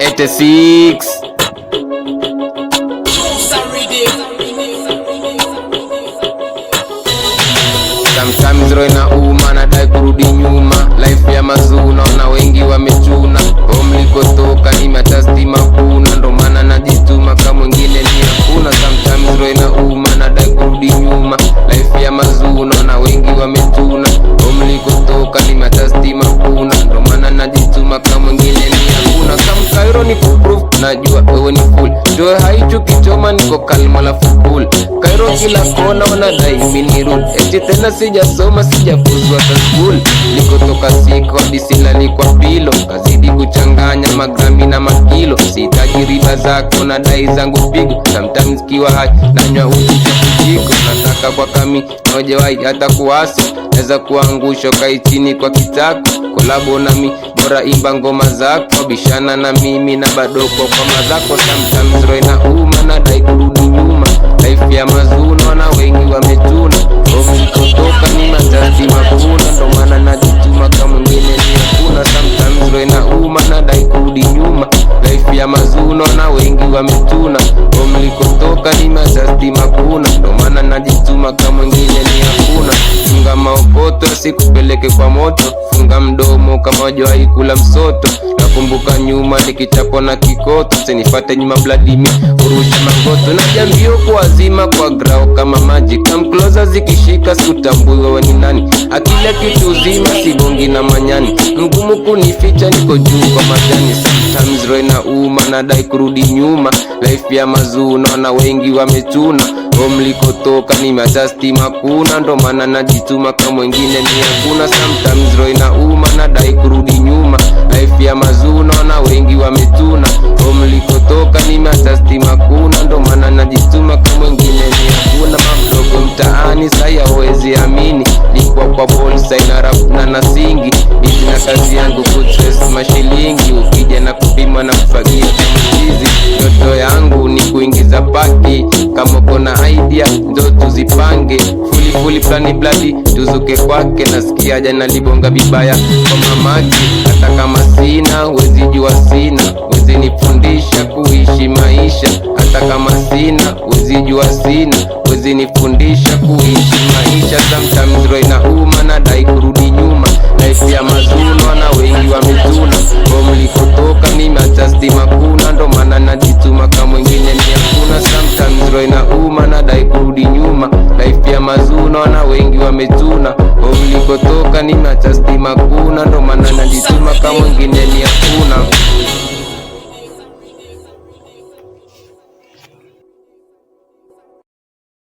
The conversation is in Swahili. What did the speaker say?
86 Sometimes roho inauma, nadai kurudi nyuma. Life ya mazuu naona wengi wamechuna. Home nilikotoka nimetasti makuna, ndo maana najituma kama mwingine ni hakuna. Sometimes roho inauma, nadai kurudi nyuma. Life ya mazuu naona wengi wamechuna. Home nilikotoka nimetasti makuna, ndo maana najituma kama mwingine ni hakuna. Kama Cairo ni kuproof, najua wewe ni fool. Joe haichu kichoma niko kalma la football. Cairo kila kona wanadai mini road. Eti tena sijasoma sijafuzwa hata school. Nikotoka siko hadi silali kwa pilo. Kazidi kuchanganya magrami na makilo. Sihitaji riba zako na dai zangu pigo. Sometimes kiwa hai nanywa uji chakujiko. Nataka kwa kami naojewai hata kuwasi. Neza kuangusho kai chini kwa kitako. Kolabo nami bora imba ngoma zako. Bishana na mimi na badoko kwa mazako. Sometimes roho inauma nadai kurudi nyuma. Life ya mazuno na wengi wametuna. Home nilikotoka ni matati makuna, ndo maana najituma kama mwingine ni hakuna. Sometimes roho inauma nadai kurudi nyuma. Life ya mazuno na wengi wametuna. Home nilikotoka ni matati makuna, ndo maana najituma kama mwingine ni hakuna. Funga maokoto sikupeleke kwa moto. Funga mdomo kama wajawahi kula msoto. Nakumbuka nyuma nikichapwa na kikoto. Usinifate nyuma bloody me urusha mangoto. Najambio kuwazima kwa grao kama magic. Come closer zikishika sutambui wewe ni nani. Akila kitu uzima sibongi na manyani. Ngumu kunificha niko juu kwa majani. Sometimes roho inauma nadai kurudi nyuma. Life ya mazuno na wengi wametuna. Home nilikotoka nimeadjust makuna, ndo maana najituma kama mwingine ni hakuna. Sometimes roho inauma nadai kurudi nyuma. Life ya mazuno na wengi wametuna. Home nilikotoka nimeadjust makuna, ndo maana najituma kama mwingine ni hakuna. Mamdogo mtaani saya hawezi amini. Likuwa kwa bolsa ina rap na nasingi. Bizi na kazi yangu kutres mashilingi. Ukija na kupima na kufagia kama chizi. Ndoto yangu ni kuingiza paki. Kama kona idea ndo tuzipange. Fuli plani bloody tuzuke kwake. Nasikia jana libonga bibaya kwa mamaki. Hata kama sina wezi jua sina. Wezi nifundisha kuishi maisha. Hata kama sina wezi jua sina. Wezi nifundisha kuishi maisha. Sometimes roho inauma nadai kurudi nyuma. Life ya mazuno na wengi wametuna. Home nilikotoka nimeadjust makuna, ndo maana najituma kama mwingine ni hakuna. Sometimes roho inauma nadai kurudi nyuma. Life ya mazuno na wengi wametuna. Home nilikotoka nimeadjust makuna, ndo maana najituma kama mwingine ni hakuna.